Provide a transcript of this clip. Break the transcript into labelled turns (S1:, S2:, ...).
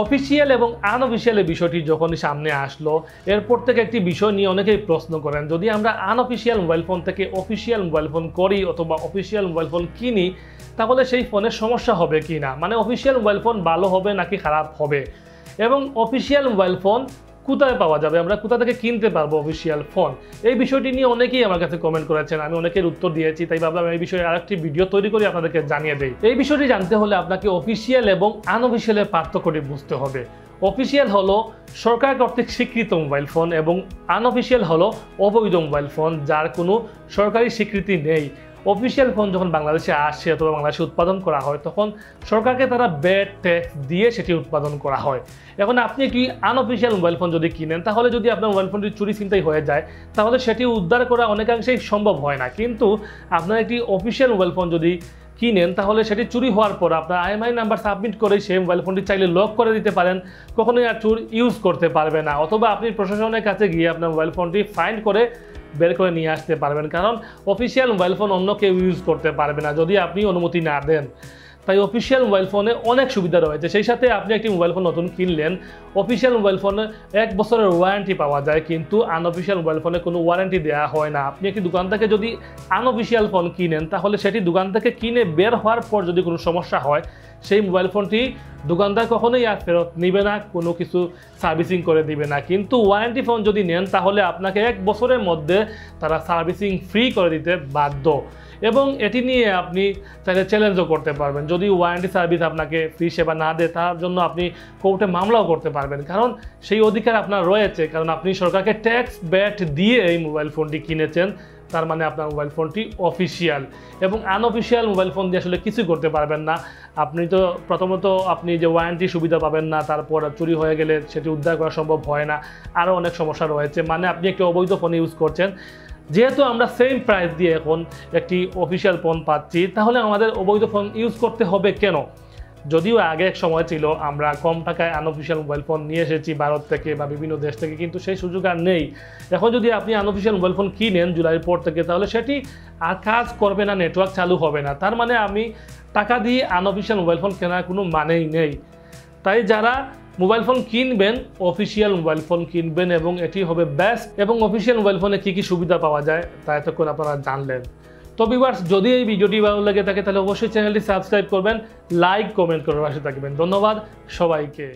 S1: Official এবং unofficial এই বিষয়টি যখনই সামনে আসলো এরপর থেকে একটি বিষয় নিয়ে অনেকেই প্রশ্ন করেন, যদি আমরা আনঅফিসিয়াল মোবাইল ফোন থেকে অফিসিয়াল মোবাইল ফোন করি অথবা অফিসিয়াল মোবাইল ফোন কিনি তাহলে সেই ফোনের সমস্যা হবে কি না, মানে অফিসিয়াল মোবাইল ফোন ভালো হবে নাকি খারাপ হবে, এবং অফিসিয়াল মোবাইল ফোন কোথায় পাওয়া যাবে, আমরা কোথা থেকে কিনতে পারবো অফিসিয়াল ফোন, এই বিষয়টি নিয়ে অনেকেই আমার কাছে কমেন্ট করেছেন। আমি অনেকের উত্তর দিয়েছি, তাই ভাবলাম এই বিষয়ে আরেকটি ভিডিও তৈরি করে আপনাদেরকে জানিয়ে দেই। এই বিষয়টি জানতে হলে আপনাকে অফিসিয়াল এবং আনঅফিসিয়ালের পার্থক্যটি বুঝতে হবে। অফিসিয়াল হলো সরকার কর্তৃক স্বীকৃত মোবাইল ফোন এবং আনঅফিসিয়াল হলো অবৈধ মোবাইল ফোন যার কোনো সরকারি স্বীকৃতি নেই। অফিসিয়াল ফোন যখন বাংলাদেশে আসে অথবা বাংলাদেশে উৎপাদন করা হয় তখন সরকারকে তারা ব্যাট ট্যাক্স দিয়ে সেটি উৎপাদন করা হয়। এখন আপনি একটি আনঅফিসিয়াল মোবাইল ফোন যদি কিনেন তাহলে যদি আপনার মোবাইল ফোনটি চুরি ছিনতাই হয়ে যায় তাহলে সেটি উদ্ধার করা অনেকাংশেই সম্ভব হয় না, কিন্তু আপনার একটি অফিসিয়াল মোবাইল ফোন যদি কিনেন তাহলে সেটি চুরি হওয়ার পর আপনার IMEI নাম্বার সাবমিট করে সেই মোবাইল ফোনটি চাইলে লক করে দিতে পারেন, কখনোই আর চোর ইউজ করতে পারবে না, অথবা আপনি প্রশাসনের কাছে গিয়ে আপনার মোবাইল ফোনটি ফাইন্ড করে বের করে নিয়ে আসতে পারবেন, কারণ অফিসিয়াল মোবাইল ফোন অন্য কেউ ইউজ করতে পারবে না যদি আপনি অনুমতি না দেন। তাই অফিসিয়াল মোবাইল ফোনে অনেক সুবিধা রয়েছে। সেই সাথে আপনি একটি মোবাইল ফোন নতুন কিনলেন, অফিসিয়াল মোবাইল ফোনে 1 বছরের ওয়ারেন্টি পাওয়া যায়, কিন্তু আনঅফিসিয়াল মোবাইল ফোনে কোনো ওয়ারেন্টি দেওয়া হয় না। আপনি একটি দোকান থেকে যদি আনঅফিসিয়াল ফোন কিনেন তাহলে সেটি দোকান থেকে কিনে বের হওয়ার পর যদি কোনো সমস্যা হয় সেই মোবাইল ফোনটি দোকানদার কখনোই আর ফেরত নিবে না, কোনো কিছু সার্ভিসিং করে দিবে না। কিন্তু ওয়ারেন্টি ফোন যদি নেন তাহলে আপনাকে 1 বছরের মধ্যে তারা সার্ভিসিং ফ্রি করে দিতে বাধ্য, এবং এটি নিয়ে আপনি চাইলে চ্যালেঞ্জও করতে পারবেন। যদি ওয়ারেন্টি সার্ভিস আপনাকে ফ্রি সেবা না দেয় তার জন্য আপনি কোর্টে মামলাও করতে পারবেন, কারণ সেই অধিকার আপনার রয়েছে, কারণ আপনি সরকারকে ট্যাক্স ব্যাট দিয়ে এই মোবাইল ফোনটি কিনেছেন, তার মানে আপনার মোবাইল ফোনটি অফিসিয়াল। এবং আনঅফিসিয়াল মোবাইল ফোন দিয়ে আসলে কিছু করতে পারবেন না। আপনি তো প্রথমত আপনি যে ওয়ারেন্টি সুবিধা পাবেন না, তারপর চুরি হয়ে গেলে সেটি উদ্ধার করা সম্ভব হয় না, আরও অনেক সমস্যা রয়েছে, মানে আপনি একটি অবৈধ ফোন ইউজ করছেন। যেহেতু আমরা সেম প্রাইস দিয়ে এখন একটি অফিসিয়াল ফোন পাচ্ছি তাহলে আমাদের অবৈধ ফোন ইউজ করতে হবে কেন? যদিও আগে এক সময় ছিল আমরা কম টাকায় আনঅফিসিয়াল মোবাইল ফোন নিয়ে এসেছি ভারত থেকে বা বিভিন্ন দেশ থেকে, কিন্তু সেই সুযোগ আর নেই। এখন যদি আপনি আনঅফিসিয়াল মোবাইল ফোন কিনেন জুলাইয়ের পর থেকে তাহলে সেটি আর কাজ করবে না, নেটওয়ার্ক চালু হবে না, তার মানে আমি টাকা দিয়ে আনঅফিসিয়াল মোবাইল ফোন কেনার কোনো মানেই নেই। তাই যারা মোবাইল ফোন কিনবেন অফিসিয়াল মোবাইল ফোন কিনবেন এবং এটি হবে বেস্ট। এবং অফিসিয়াল মোবাইল ফোনে কী কী সুবিধা পাওয়া যায় তা এতক্ষণ আপনারা জানলেন। তো ভিউয়ার্স, যদি এই ভিডিওটি ভালো লেগে থাকে তাহলে অবশ্যই চ্যানেলটি সাবস্ক্রাইব করবেন, লাইক কমেন্ট করে পাশে থাকবেন। ধন্যবাদ সবাইকে।